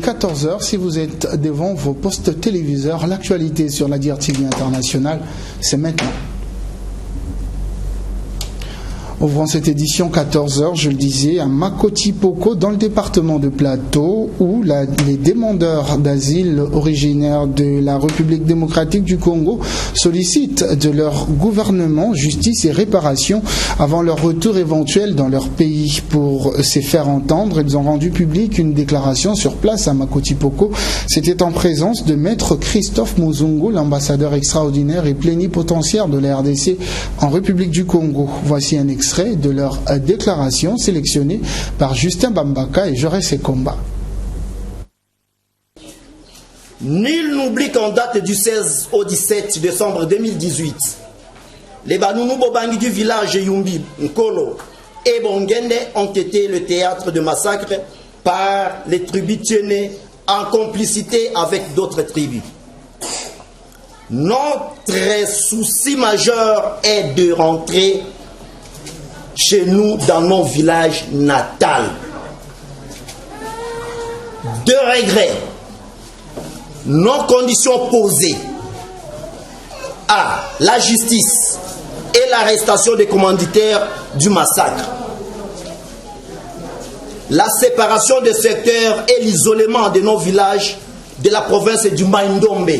14 h. Si vous êtes devant vos postes téléviseurs, l'actualité sur la DRTV internationale, c'est maintenant. Ouvrons cette édition 14 h, je le disais, à Makoti Poko, dans le département de Plateau, où les demandeurs d'asile originaires de la République démocratique du Congo sollicitent de leur gouvernement justice et réparation avant leur retour éventuel dans leur pays. Pour se faire entendre, ils ont rendu public une déclaration sur place à Makoti Poko. C'était en présence de Maître Christophe Muzungu, l'ambassadeur extraordinaire et plénipotentiaire de la RDC en République du Congo. Voici un extrait de leur déclaration sélectionnée par Justin Bambaka et Jaurès Sekomba. Nul n'oublie qu'en date du 16 au 17 décembre 2018, les Banounous Bobangi du village Yumbi, Nkolo et Bongende ont été le théâtre de massacres par les tribus Tiéné en complicité avec d'autres tribus. Notre souci majeur est de rentrer chez nous dans nos villages natals. De regret, nos conditions posées à la justice et l'arrestation des commanditaires du massacre, la séparation des secteurs et l'isolement de nos villages de la province du Maïndombe,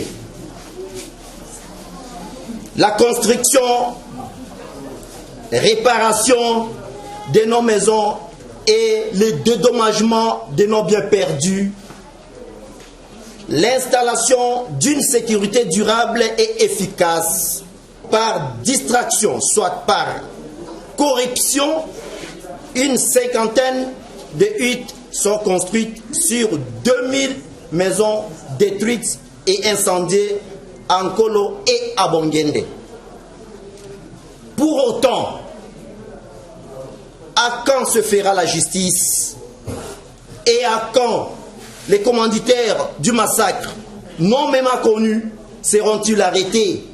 la construction, réparation de nos maisons et le dédommagement de nos biens perdus, l'installation d'une sécurité durable et efficace par distraction, soit par corruption. Une cinquantaine de huttes sont construites sur 2000 maisons détruites et incendiées en Kolo et à Bongende. Pour autant, à quand se fera la justice et à quand les commanditaires du massacre, non même connus, seront-ils arrêtés?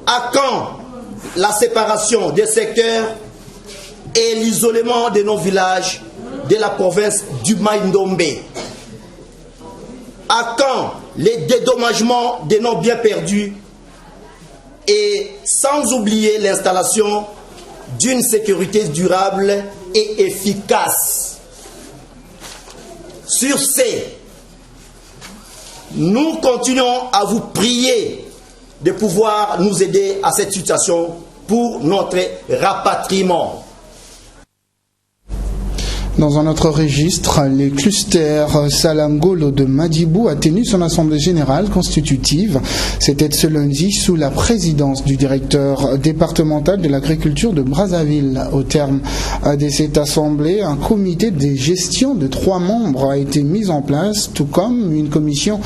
À quand la séparation des secteurs et l'isolement de nos villages de la province du Maïndombe? À quand les dédommagements de nos biens perdus? Et sans oublier l'installation d'une sécurité durable et efficace. Sur ce, nous continuons à vous prier de pouvoir nous aider à cette situation pour notre rapatriement. Dans un autre registre, le cluster Salangolo de Madibou a tenu son assemblée générale constitutive. C'était ce lundi sous la présidence du directeur départemental de l'agriculture de Brazzaville. Au terme de cette assemblée, un comité de gestion de 3 membres a été mis en place, tout comme une commission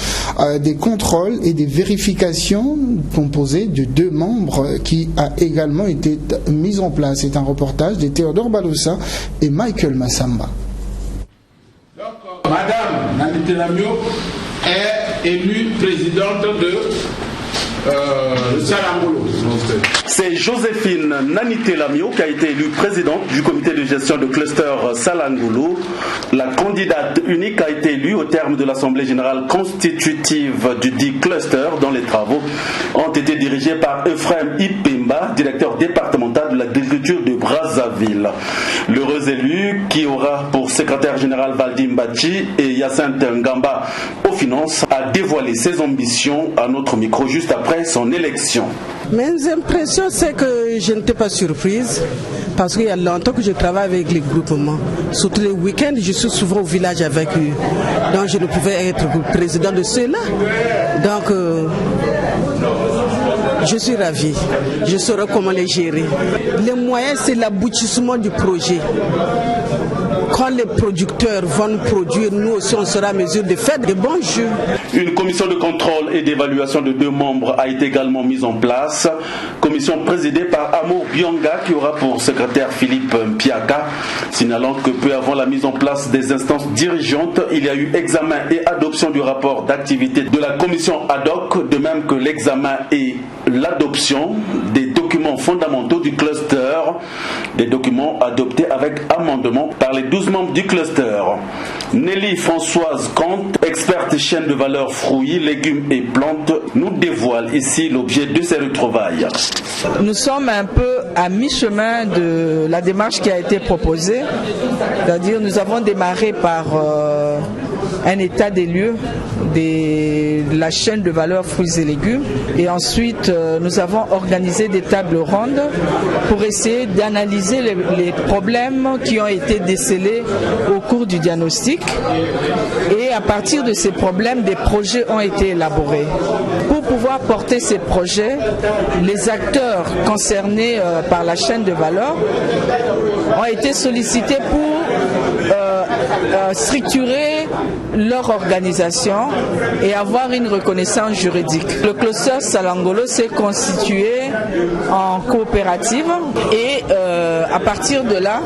des contrôles et des vérifications composée de 2 membres qui a également été mise en place. C'est un reportage de Théodore Baloussa et Michael Massamba. Madame Nanite Lamio est élue présidente de Salangolo. C'est Joséphine Nanite Lamio qui a été élue présidente du comité de gestion de cluster Salangolo. La candidate unique a été élue au terme de l'assemblée générale constitutive du dit cluster, dont les travaux ont été dirigés par Ephraim Ipemba, directeur départemental de l'agriculture de Brazzaville. L'heureux élu, qui aura pour secrétaire général Valdim Bachi et Yacinthe Ngamba aux finances, a dévoilé ses ambitions à notre micro juste après son élection. Mes impressions, c'est que je n'étais pas surprise parce qu'il y a longtemps que je travaille avec les groupements. Surtout les week-ends, je suis souvent au village avec eux. Donc je ne pouvais être président de ceux-là. Donc je suis ravi. Je saurai comment les gérer. Les moyens, c'est l'aboutissement du projet. Quand les producteurs vont produire, nous aussi on sera à mesure de faire des bons jus. Une commission de contrôle et d'évaluation de 2 membres a été également mise en place. Commission présidée par Amour Bionga qui aura pour secrétaire Philippe Mpiaka, signalant que peu avant la mise en place des instances dirigeantes, il y a eu examen et adoption du rapport d'activité de la commission ad hoc, de même que l'examen et l'adoption des documents documents fondamentaux du cluster, des documents adoptés avec amendement par les 12 membres du cluster. Nelly Françoise Comte, experte chaîne de valeur fruits, légumes et plantes, nous dévoile ici l'objet de ces retrouvailles. Nous sommes un peu à mi-chemin de la démarche qui a été proposée, c'est-à-dire nous avons démarré par un état des lieux de la chaîne de valeur fruits et légumes et ensuite nous avons organisé des tables rondes pour essayer d'analyser les problèmes qui ont été décelés au cours du diagnostic et à partir de ces problèmes des projets ont été élaborés. Pour pouvoir porter ces projets, les acteurs concernés par la chaîne de valeur ont été sollicités pour structurer leur organisation et avoir une reconnaissance juridique. Le cluster Salangolo s'est constitué en coopérative et à partir de là,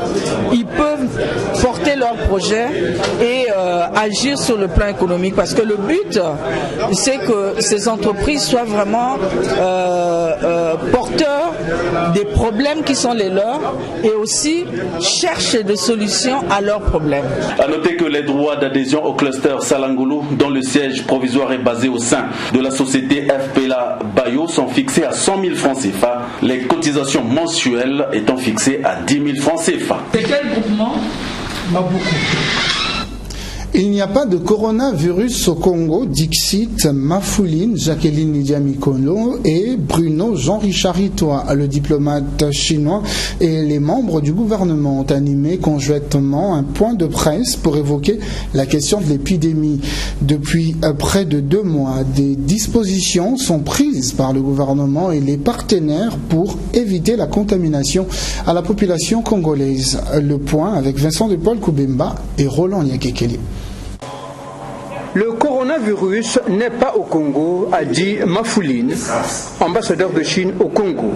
ils peuvent porter leurs projets et agir sur le plan économique parce que le but, c'est que ces entreprises soient vraiment porteurs des problèmes qui sont les leurs et aussi cherchent des solutions à leurs problèmes. A noter que les droits d'adhésion au cluster Salangolo, dont le siège provisoire est basé au sein de la société FPLA Bayo, sont fixés à 100 000 francs CFA, les cotisations mensuelles étant fixées à 10 000 francs CFA. C'est quel groupement Maboukou? Il n'y a pas de coronavirus au Congo, Dixit Mafouline, Jacqueline Lydia Mikolo et Bruno Jean-Richard Itoa. Le diplomate chinois et les membres du gouvernement ont animé conjointement un point de presse pour évoquer la question de l'épidémie. Depuis près de 2 mois, des dispositions sont prises par le gouvernement et les partenaires pour éviter la contamination à la population congolaise. Le point avec Vincent de Paul Koubemba et Roland Yakekeli. Le coronavirus n'est pas au Congo, a dit Mafouline, ambassadeur de Chine au Congo.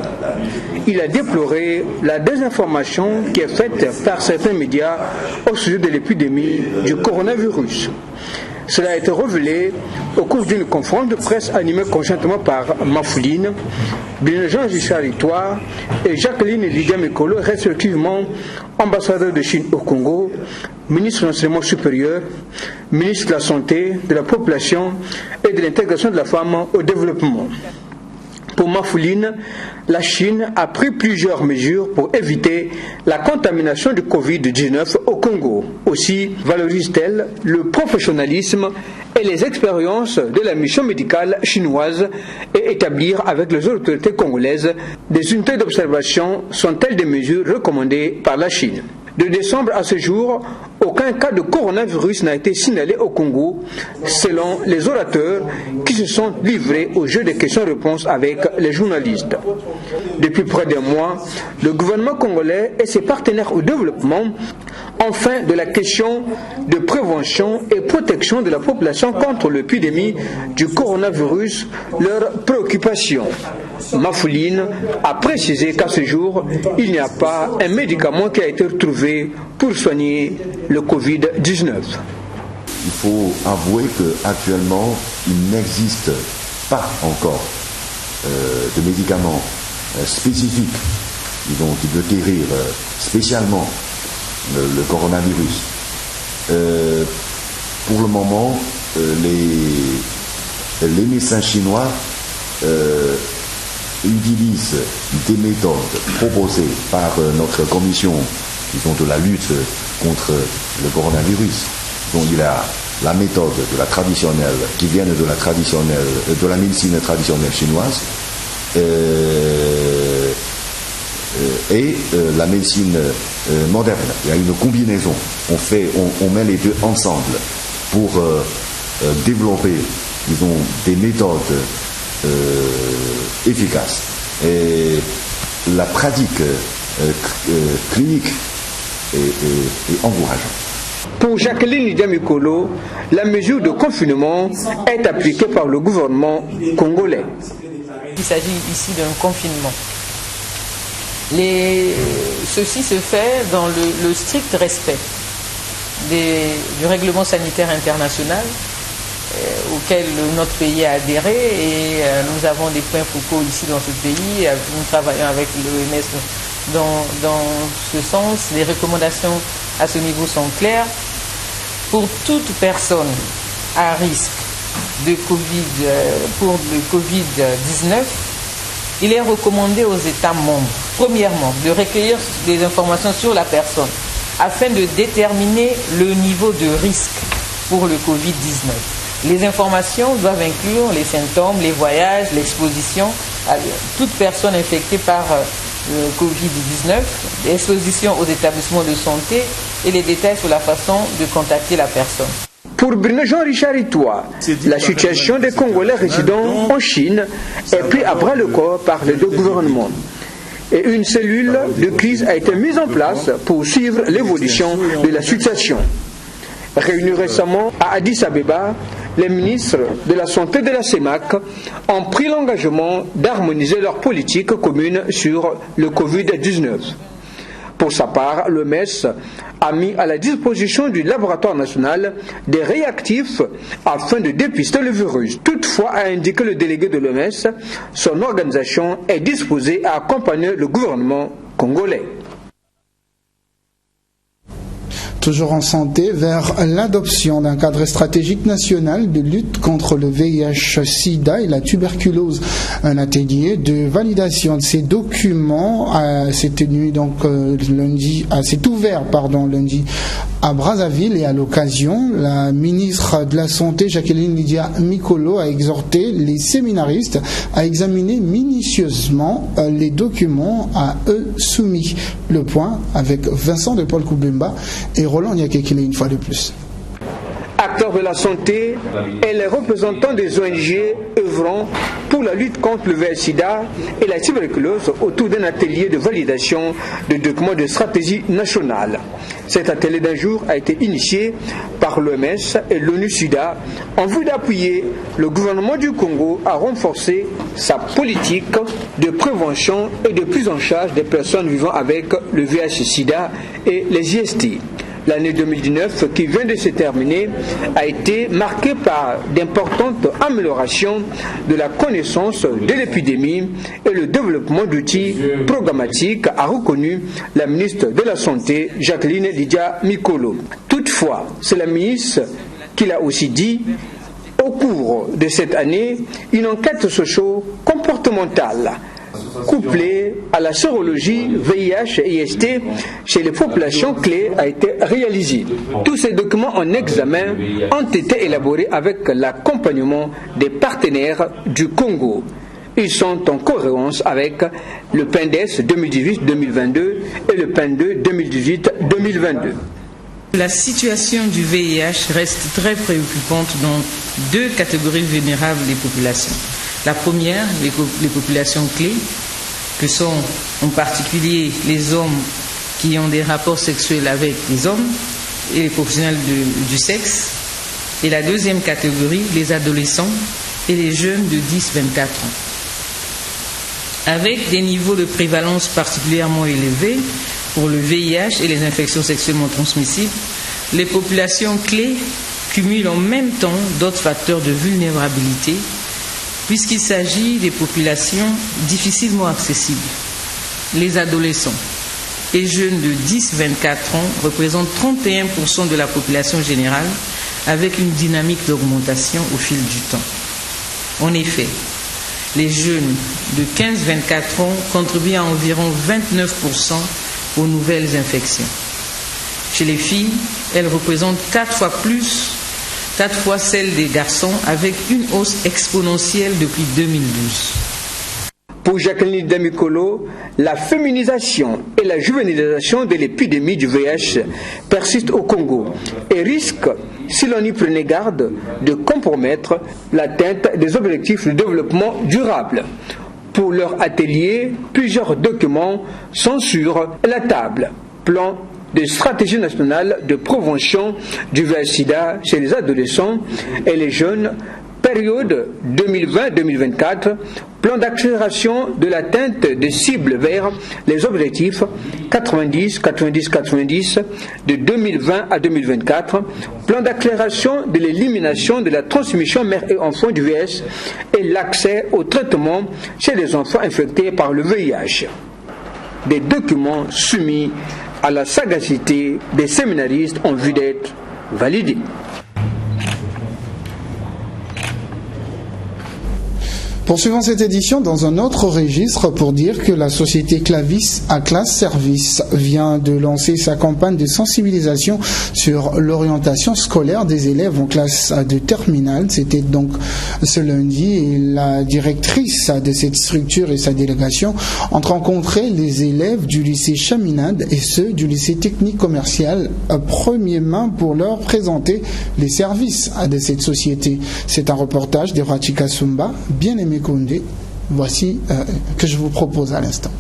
Il a déploré la désinformation qui est faite par certains médias au sujet de l'épidémie du coronavirus. Cela a été révélé au cours d'une conférence de presse animée conjointement par Mafouline, Bruno Jean-Richard Itoa et Jacqueline Lydia Mikolo, respectivement ambassadeur de Chine au Congo, ministre de l'enseignement supérieur, ministre de la Santé, de la Population et de l'intégration de la femme au développement. Pour Mafouline, la Chine a pris plusieurs mesures pour éviter la contamination du Covid-19 au Congo. Aussi valorise-t-elle le professionnalisme et les expériences de la mission médicale chinoise et établir avec les autorités congolaises des unités d'observation sont-elles des mesures recommandées par la Chine. De décembre à ce jour, aucun cas de coronavirus n'a été signalé au Congo, selon les orateurs qui se sont livrés au jeu des questions-réponses avec les journalistes. Depuis près d'un mois, le gouvernement congolais et ses partenaires au développement ont fait de la question de prévention et protection de la population contre l'épidémie du coronavirus leur préoccupation. Mafouline a précisé qu'à ce jour, il n'y a pas un médicament qui a été retrouvé pour soigner le Covid-19. Il faut avouer qu'actuellement, il n'existe pas encore de médicaments spécifiques qui peut guérir spécialement le coronavirus. Pour le moment, les médecins chinois utilisent des méthodes proposées par notre commission de la lutte contre le coronavirus. Donc il y a la méthode de la traditionnelle qui vient de la médecine traditionnelle chinoise et la médecine moderne. Il y a une combinaison. On met les deux ensemble pour développer, des méthodes efficaces. Et la pratique clinique est encourageante. Pour Jacqueline Lydia Mikolo, la mesure de confinement est appliquée par le gouvernement congolais. Il s'agit ici d'un confinement. Ceci se fait dans le strict respect du règlement sanitaire international auquel notre pays a adhéré et nous avons des points focaux ici dans ce pays. Nous travaillons avec l'OMS dans ce sens. Les recommandations à ce niveau sont claires. Pour toute personne à risque de pour le Covid-19, il est recommandé aux États membres, premièrement, de recueillir des informations sur la personne afin de déterminer le niveau de risque pour le Covid-19. Les informations doivent inclure les symptômes, les voyages, l'exposition à toute personne infectée par le Covid-19, l'exposition aux établissements de santé et les détails sur la façon de contacter la personne. Pour Bruno Jean-Richard Itoa, la situation des Congolais résidant en Chine est prise à bras le corps par les deux gouvernements. Et une cellule de crise a été mise en place pour suivre l'évolution de la situation. Réunis récemment à Addis Abeba, les ministres de la Santé de la CEMAC ont pris l'engagement d'harmoniser leur politique commune sur le Covid-19. Pour sa part, l'OMS a mis à la disposition du laboratoire national des réactifs afin de dépister le virus. Toutefois, a indiqué le délégué de l'OMS, son organisation est disposée à accompagner le gouvernement congolais. Toujours en santé, vers l'adoption d'un cadre stratégique national de lutte contre le VIH-Sida et la tuberculose. Un atelier de validation de ces documents s'est ouvert lundi à Brazzaville, et à l'occasion, la ministre de la Santé, Jacqueline Lydia Mikolo, a exhorté les séminaristes à examiner minutieusement les documents à eux soumis. Le point avec Vincent de Paul Koubemba et Roland Nyakekile une fois de plus. Acteurs de la santé et les représentants des ONG œuvrant pour la lutte contre le VIH-Sida et la tuberculose autour d'un atelier de validation de documents de stratégie nationale. Cet atelier d'un jour a été initié par l'OMS et l'ONU-SIDA en vue d'appuyer le gouvernement du Congo à renforcer sa politique de prévention et de prise en charge des personnes vivant avec le VIH-Sida et les IST. L'année 2019 qui vient de se terminer a été marquée par d'importantes améliorations de la connaissance de l'épidémie et le développement d'outils programmatiques, a reconnu la ministre de la Santé, Jacqueline Lydia Mikolo. Toutefois, c'est la ministre qui l'a aussi dit, au cours de cette année, une enquête socio-comportementale couplée à la sérologie VIH et IST chez les populations clés a été réalisée. Tous ces documents en examen ont été élaborés avec l'accompagnement des partenaires du Congo. Ils sont en cohérence avec le PNDES 2018-2022 et le PND 2018-2022. La situation du VIH reste très préoccupante dans deux catégories vulnérables des populations. La première, les populations clés, que sont en particulier les hommes qui ont des rapports sexuels avec les hommes et les professionnels du sexe. Et la deuxième catégorie, les adolescents et les jeunes de 10-24 ans. Avec des niveaux de prévalence particulièrement élevés pour le VIH et les infections sexuellement transmissibles, les populations clés cumulent en même temps d'autres facteurs de vulnérabilité, puisqu'il s'agit des populations difficilement accessibles. Les adolescents et jeunes de 10-24 ans représentent 31% de la population générale, avec une dynamique d'augmentation au fil du temps. En effet, les jeunes de 15-24 ans contribuent à environ 29% aux nouvelles infections. Chez les filles, elles représentent 4 fois celle des garçons, avec une hausse exponentielle depuis 2012. Pour Jacqueline Demikolo, la féminisation et la juvénilisation de l'épidémie du VIH persistent au Congo et risquent, si l'on y prenait garde, de compromettre l'atteinte des objectifs de développement durable. Pour leur atelier, plusieurs documents sont sur la table. Plan de stratégie nationale de prévention du VIH-Sida chez les adolescents et les jeunes Période 2020-2024, plan d'accélération de l'atteinte des cibles vers les objectifs 90-90-90 de 2020 à 2024, plan d'accélération de l'élimination de la transmission mère et enfant du VIH et l'accès au traitement chez les enfants infectés par le VIH. Des documents soumis à la sagacité des séminaristes en vue d'être validés. Poursuivons cette édition dans un autre registre pour dire que la société Clavis Atlas Service vient de lancer sa campagne de sensibilisation sur l'orientation scolaire des élèves en classe de terminale. C'était donc ce lundi et la directrice de cette structure et sa délégation ont rencontré les élèves du lycée Chaminade et ceux du lycée technique commercial premier main pour leur présenter les services de cette société. C'est un reportage de Rachika Sumba, bien aimé Condé, voici que je vous propose à l'instant.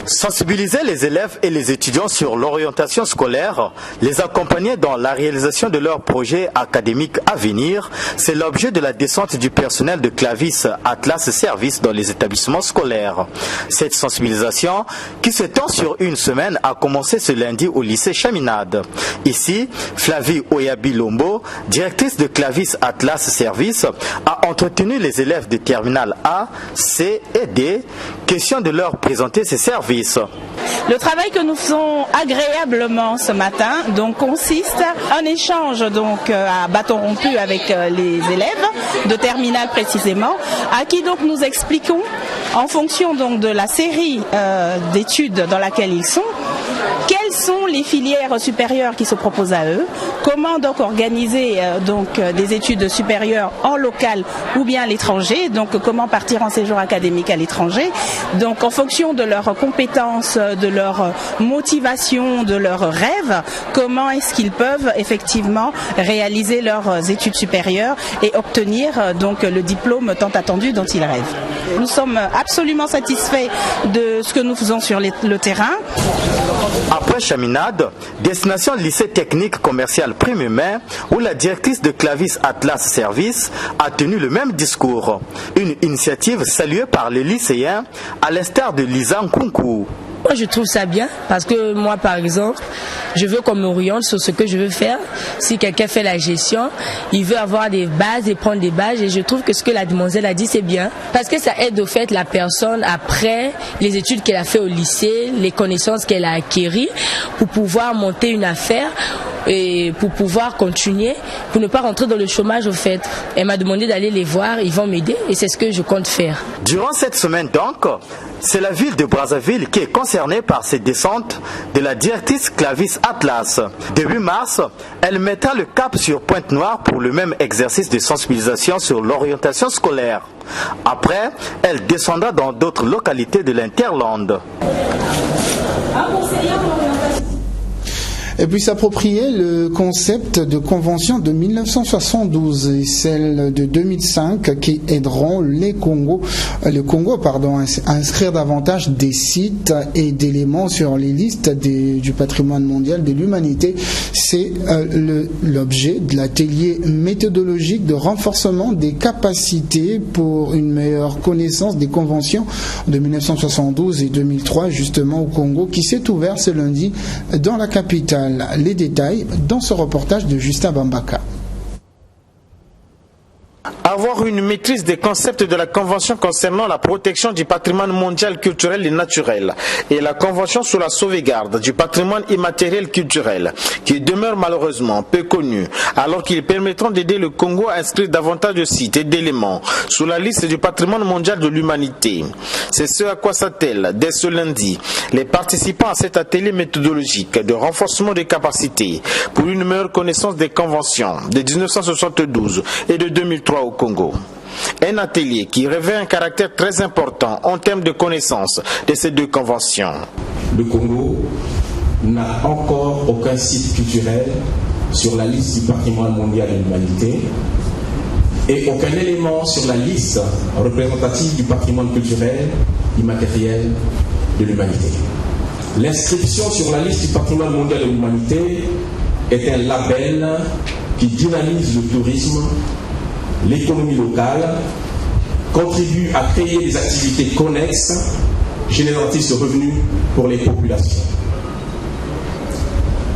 Sensibiliser les élèves et les étudiants sur l'orientation scolaire, les accompagner dans la réalisation de leurs projets académiques à venir, c'est l'objet de la descente du personnel de Clavis Atlas Service dans les établissements scolaires. Cette sensibilisation, qui s'étend sur une semaine, a commencé ce lundi au lycée Chaminade. Ici, Flavie Oyabi-Lombo, directrice de Clavis Atlas Service, a entretenu les élèves de terminale A, C et D, question de leur présenter ses services. Le travail que nous faisons agréablement ce matin consiste en un échange à bâton rompu avec les élèves de terminale précisément, à qui nous expliquons en fonction de la série d'études dans laquelle ils sont, quelles sont les filières supérieures qui se proposent à eux, comment organiser des études supérieures en local ou bien à l'étranger, comment partir en séjour académique à l'étranger, en fonction de leurs compétences, de leur motivation, de leurs rêves, comment est-ce qu'ils peuvent effectivement réaliser leurs études supérieures et obtenir le diplôme tant attendu dont ils rêvent. Nous sommes absolument satisfaits de ce que nous faisons sur le terrain. Après Chaminade, destination lycée technique commercial Prime-Mai, où la directrice de Clavis Atlas Service a tenu le même discours. Une initiative saluée par les lycéens, à l'instar de Lisa Nkunku. Moi, je trouve ça bien parce que moi, par exemple, je veux qu'on m'oriente sur ce que je veux faire. Si quelqu'un fait la gestion, il veut avoir des bases et prendre des bases. Et je trouve que ce que la demoiselle a dit, c'est bien. Parce que ça aide au fait la personne après les études qu'elle a fait au lycée, les connaissances qu'elle a acquises pour pouvoir monter une affaire et pour pouvoir continuer, pour ne pas rentrer dans le chômage au fait. Elle m'a demandé d'aller les voir, ils vont m'aider et c'est ce que je compte faire. Durant cette semaine c'est la ville de Brazzaville qui est concernée par ces descentes de la directrice Clavis Atlas. Début mars, elle mettra le cap sur Pointe-Noire pour le même exercice de sensibilisation sur l'orientation scolaire. Après, elle descendra dans d'autres localités de l'Interland. Et puis s'approprier le concept de convention de 1972 et celle de 2005 qui aideront le Congo à inscrire davantage des sites et d'éléments sur les listes du patrimoine mondial de l'humanité. C'est l'objet de l'atelier méthodologique de renforcement des capacités pour une meilleure connaissance des conventions de 1972 et 2003 justement au Congo qui s'est ouvert ce lundi dans la capitale. Les détails dans ce reportage de Justin Bambaka. Avoir une maîtrise des concepts de la Convention concernant la protection du patrimoine mondial culturel et naturel et la Convention sur la sauvegarde du patrimoine immatériel culturel, qui demeurent malheureusement peu connus, alors qu'ils permettront d'aider le Congo à inscrire davantage de sites et d'éléments sur la liste du patrimoine mondial de l'humanité. C'est ce à quoi s'attellent dès ce lundi les participants à cet atelier méthodologique de renforcement des capacités pour une meilleure connaissance des conventions de 1972 et de 2003 au Congo. Un atelier qui revêt un caractère très important en termes de connaissance de ces deux conventions. Le Congo n'a encore aucun site culturel sur la liste du patrimoine mondial de l'humanité et aucun élément sur la liste représentative du patrimoine culturel immatériel de l'humanité. L'inscription sur la liste du patrimoine mondial de l'humanité est un label qui dynamise le tourisme, l'économie locale, contribue à créer des activités connexes, génératrices de revenus pour les populations.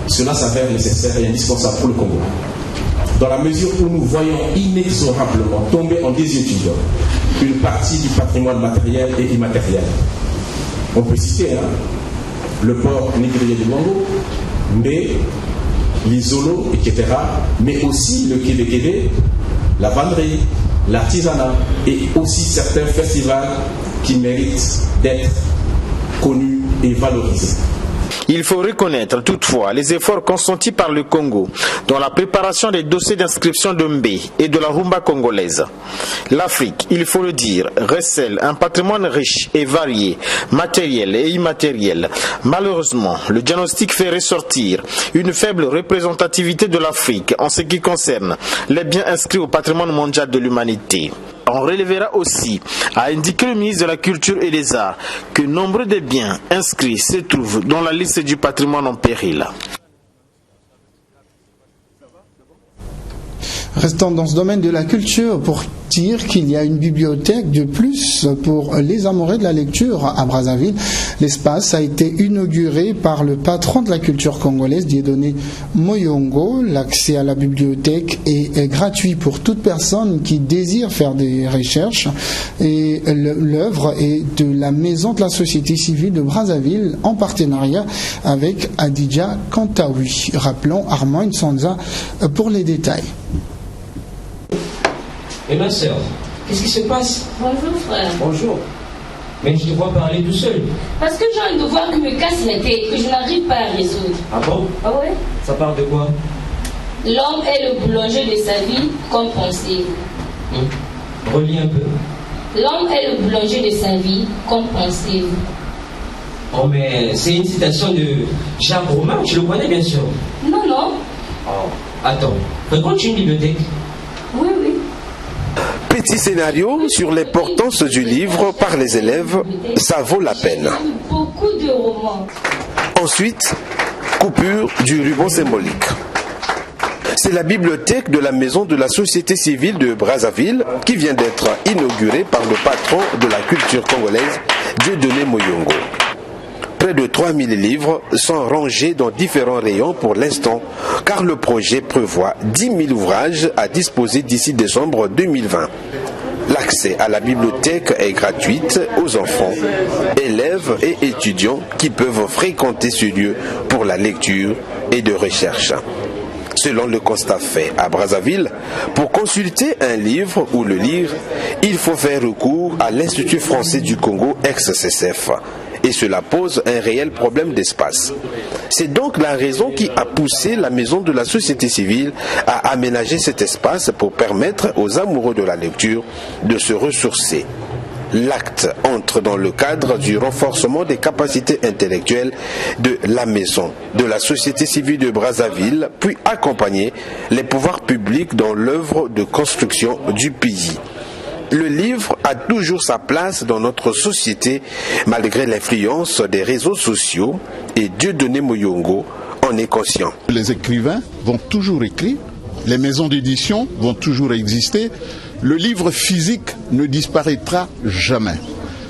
Cela s'avère nécessaire et indispensable pour le Congo, dans la mesure où nous voyons inexorablement tomber en désuétude une partie du patrimoine matériel et immatériel. On peut citer le port négrier de Luango, mais l'isolo, etc., mais aussi le Québec, la vannerie, l'artisanat et aussi certains festivals qui méritent d'être connus et valorisés. Il faut reconnaître toutefois les efforts consentis par le Congo dans la préparation des dossiers d'inscription de Mbé et de la rumba congolaise. L'Afrique, il faut le dire, recèle un patrimoine riche et varié, matériel et immatériel. Malheureusement, le diagnostic fait ressortir une faible représentativité de l'Afrique en ce qui concerne les biens inscrits au patrimoine mondial de l'humanité. On relèvera aussi, a indiqué le ministre de la Culture et des Arts, que nombre de biens inscrits se trouvent dans la liste du patrimoine en péril. Restons dans ce domaine de la culture pour dire qu'il y a une bibliothèque de plus pour les amoureux de la lecture à Brazzaville. L'espace a été inauguré par le patron de la culture congolaise, Dieudonné Moyongo. L'accès à la bibliothèque est gratuit pour toute personne qui désire faire des recherches. Et l'œuvre est de la Maison de la Société Civile de Brazzaville en partenariat avec Adidja Kantaoui. Rappelons Armand Nsanza pour les détails. Et ma soeur, qu'est-ce qui se passe? Bonjour frère. Bonjour. Mais je te vois parler tout seul. Parce que j'ai un devoir qui me casse la tête, que je n'arrive pas à résoudre. Ah bon? Ah ouais? Ça parle de quoi? L'homme est le boulanger de sa vie, qu'en pensez-vous? Relis un peu. L'homme est le boulanger de sa vie, qu'en pensez-vous? Oh mais c'est une citation de Jacques Romain, tu le connais bien sûr. Non, non. Oh, attends, fréquentes une bibliothèque? Oui, oui. Petit scénario sur l'importance du livre par les élèves, ça vaut la peine. Beaucoup de romans. Ensuite, coupure du ruban symbolique. C'est la bibliothèque de la Maison de la Société Civile de Brazzaville qui vient d'être inaugurée par le patron de la culture congolaise, Dieudonné Moyongo. Près de 3000 livres sont rangés dans différents rayons pour l'instant, car le projet prévoit 10 000 ouvrages à disposer d'ici décembre 2020. L'accès à la bibliothèque est gratuit aux enfants, élèves et étudiants qui peuvent fréquenter ce lieu pour la lecture et de recherche. Selon le constat fait à Brazzaville, pour consulter un livre ou le lire, il faut faire recours à l'Institut français du Congo ex-CCF. Et cela pose un réel problème d'espace. C'est donc la raison qui a poussé la Maison de la Société Civile à aménager cet espace pour permettre aux amoureux de la lecture de se ressourcer. L'acte entre dans le cadre du renforcement des capacités intellectuelles de la Maison de la Société Civile de Brazzaville, puis accompagner les pouvoirs publics dans l'œuvre de construction du pays. Le livre a toujours sa place dans notre société malgré l'influence des réseaux sociaux et Dieudonné Moyongo en est conscient. Les écrivains vont toujours écrire, les maisons d'édition vont toujours exister, le livre physique ne disparaîtra jamais.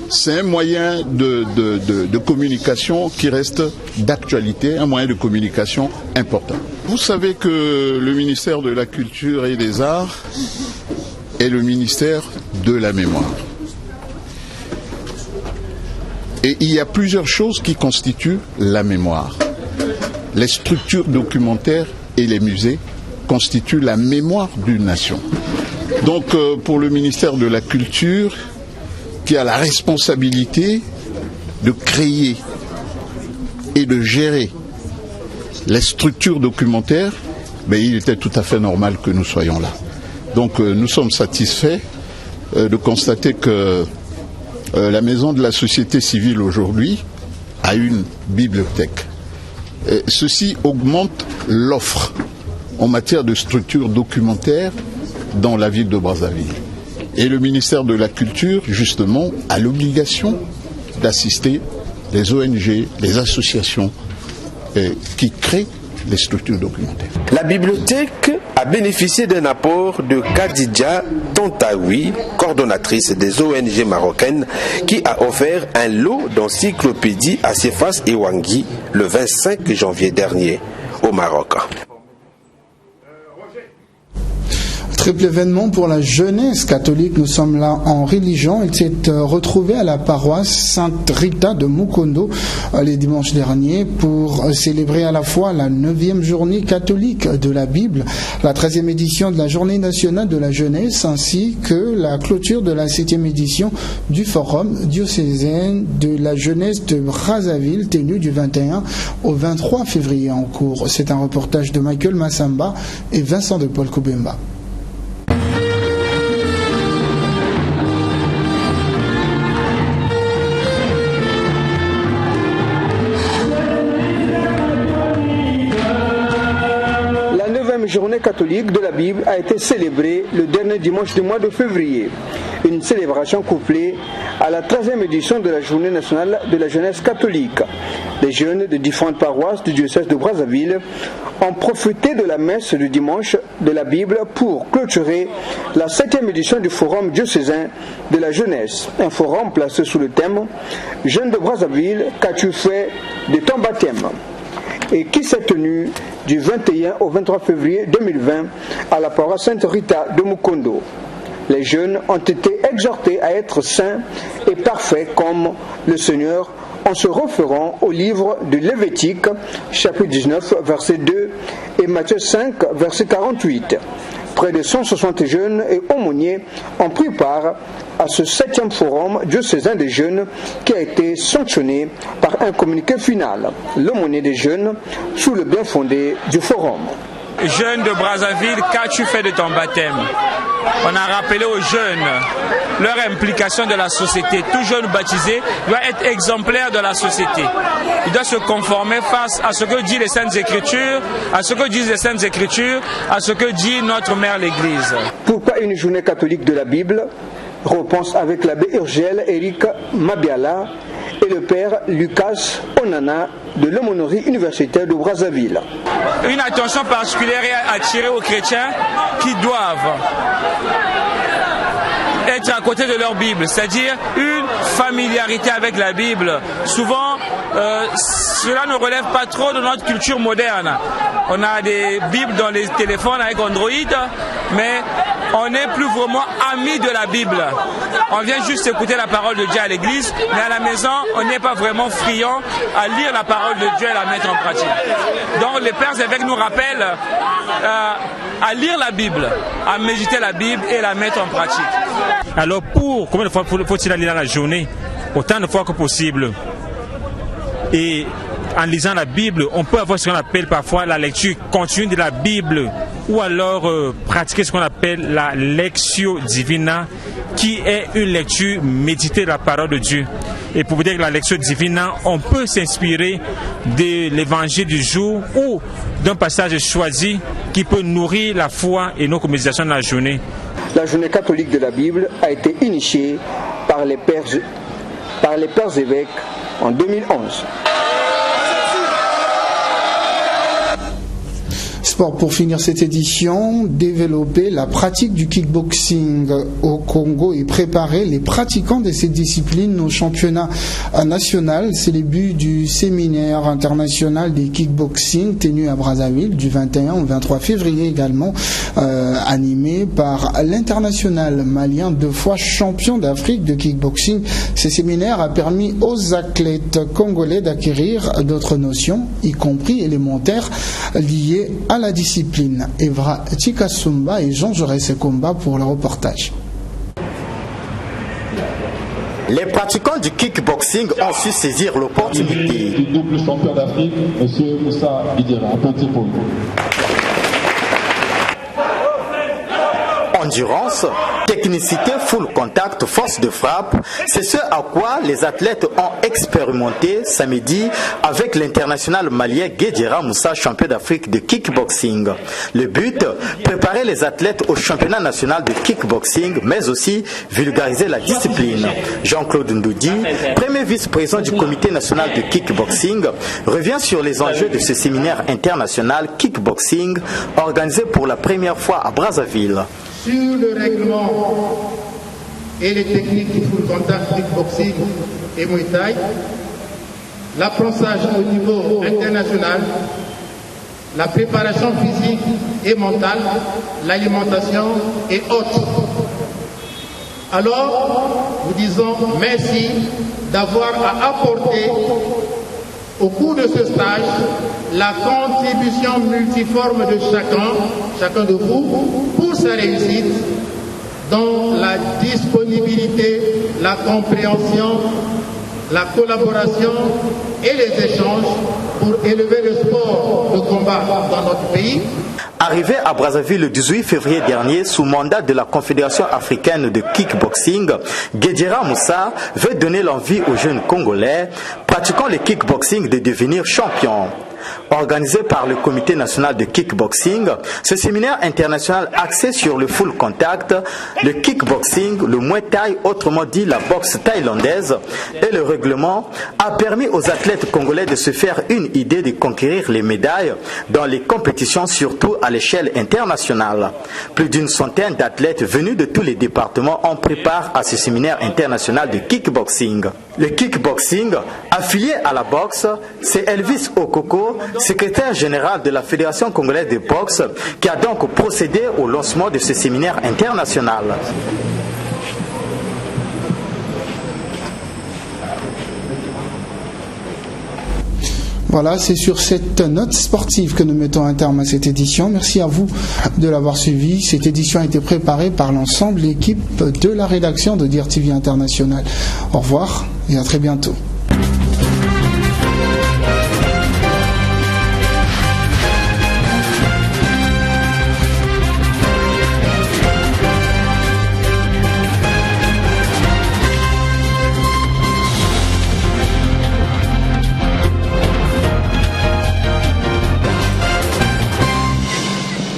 C'est un moyen de communication qui reste d'actualité, un moyen de communication important. Vous savez que le ministère de la Culture et des Arts est le ministère de la mémoire. Et il y a plusieurs choses qui constituent la mémoire. Les structures documentaires et les musées constituent la mémoire d'une nation. Donc pour le ministère de la Culture, qui a la responsabilité de créer et de gérer les structures documentaires, il était tout à fait normal que nous soyons là. Donc nous sommes satisfaits de constater que la Maison de la Société Civile aujourd'hui a une bibliothèque. Et ceci augmente l'offre en matière de structures documentaires dans la ville de Brazzaville. Et le ministère de la Culture, justement, a l'obligation d'assister les ONG, les associations qui créent les structures documentaires. La bibliothèque a bénéficié d'un apport de Khadija Tantaoui, coordonnatrice des ONG marocaines, qui a offert un lot d'encyclopédies à Cefas et Wangui le 25 janvier dernier au Maroc. Triple événement pour la jeunesse catholique. Nous sommes là en religion. Il s'est retrouvé à la paroisse Sainte Rita de Mukondo les dimanches derniers pour célébrer à la fois la 9e journée catholique de la Bible, la 13e édition de la journée nationale de la jeunesse, ainsi que la clôture de la 7e édition du forum diocésain de la jeunesse de Brazzaville, tenu du 21 au 23 février en cours. C'est un reportage de Michael Massamba et Vincent de Paul Koubemba. Journée catholique de la Bible a été célébrée le dernier dimanche du mois de février. Une célébration couplée à la 13e édition de la Journée nationale de la jeunesse catholique. Les jeunes de différentes paroisses du diocèse de Brazzaville ont profité de la messe du dimanche de la Bible pour clôturer la 7e édition du forum diocésain de la jeunesse. Un forum placé sous le thème « Jeunes de Brazzaville, qu'as-tu fait de ton baptême ?» et qui s'est tenu du 21 au 23 février 2020 à la paroisse Sainte Rita de Mukondo. Les jeunes ont été exhortés à être saints et parfaits comme le Seigneur en se référant au livre de Lévitique, chapitre 19, verset 2 et Matthieu 5, verset 48. Près de 160 jeunes et aumôniers ont pris part à ce 7e forum diocésain des jeunes qui a été sanctionné par un communiqué final. L'aumônier des jeunes sous le bien fondé du forum. Jeunes de Brazzaville, qu'as-tu fait de ton baptême? On a rappelé aux jeunes leur implication de la société. Tout jeune baptisé doit être exemplaire de la société. Il doit se conformer face à ce que disent les Saintes Écritures, à ce que disent les Saintes Écritures, à ce que dit notre mère l'Église. Pourquoi une journée catholique de la Bible? Réponse avec l'abbé Urgel Eric Mabiala et le père Lucas Onana de l'aumônerie universitaire de Brazzaville. Une attention particulière est attirée aux chrétiens qui doivent être à côté de leur Bible, c'est-à-dire une familiarité avec la Bible. Souvent, cela ne relève pas trop de notre culture moderne. On a des Bibles dans les téléphones avec Android, mais on n'est plus vraiment amis de la Bible. On vient juste écouter la parole de Dieu à l'église, mais à la maison, on n'est pas vraiment friand à lire la parole de Dieu et la mettre en pratique. Donc les pères évêques nous rappellent à lire la Bible, à méditer la Bible et la mettre en pratique. Alors combien de fois faut-il lire dans la journée? Autant de fois que possible. Et en lisant la Bible, on peut avoir ce qu'on appelle parfois la lecture continue de la Bible, ou alors pratiquer ce qu'on appelle la lectio divina, qui est une lecture méditée de la parole de Dieu. Et pour vous dire que la lectio divina, on peut s'inspirer de l'évangile du jour ou d'un passage choisi qui peut nourrir la foi et nos méditations de la journée. La journée catholique de la Bible a été initiée par les pères évêques en 2011. Sport pour finir cette édition, développer la pratique du kickboxing au Congo et préparer les pratiquants de cette discipline au championnat national. C'est le but du séminaire international des kickboxing tenu à Brazzaville du 21 au 23 février également, animé par l'international malien 2 fois champion d'Afrique de kickboxing. Ce séminaire a permis aux athlètes congolais d'acquérir d'autres notions, y compris élémentaires, liées à la discipline. Evra Tikasumba et Jean Jaurès Sekomba pour le reportage. Les pratiquants du kickboxing ont su saisir l'opportunité. Du double champion d'Afrique, M. Moussa Bidira, un petit peu. Endurance, Technicité, full contact, force de frappe, c'est ce à quoi les athlètes ont expérimenté samedi avec l'international malien Guedjera Moussa, champion d'Afrique de kickboxing. Le but, préparer les athlètes au championnat national de kickboxing, mais aussi vulgariser la discipline. Jean-Claude Ndoudi, premier vice-président du comité national de kickboxing, revient sur les enjeux de ce séminaire international kickboxing organisé pour la première fois à Brazzaville. Sur le règlement et les techniques du full contact kickboxing et Muay Thai, l'apprentissage au niveau international, la préparation physique et mentale, l'alimentation et autres. Alors, nous disons merci d'avoir à apporter au cours de ce stage la contribution multiforme de chacun de vous pour sa réussite, dans la disponibilité, la compréhension, la collaboration et les échanges pour élever le sport de combat dans notre pays. Arrivé à Brazzaville le 18 février dernier sous mandat de la Confédération africaine de kickboxing, Guedjera Moussa veut donner l'envie aux jeunes Congolais pratiquant le kickboxing de devenir champions. Organisé par le comité national de kickboxing, ce séminaire international axé sur le full contact, le kickboxing, le Muay Thai, autrement dit la boxe thaïlandaise, et le règlement a permis aux athlètes congolais de se faire une idée de conquérir les médailles dans les compétitions, surtout à l'échelle internationale. Plus d'une centaine d'athlètes venus de tous les départements en préparent à ce séminaire international de kickboxing. Le kickboxing, affilié à la boxe, c'est Elvis Okoko, secrétaire général de la Fédération congolaise de boxe, qui a donc procédé au lancement de ce séminaire international. Voilà, c'est sur cette note sportive que nous mettons un terme à cette édition. Merci à vous de l'avoir suivi. Cette édition a été préparée par l'ensemble de l'équipe de la rédaction de Dire TV International. Au revoir et à très bientôt.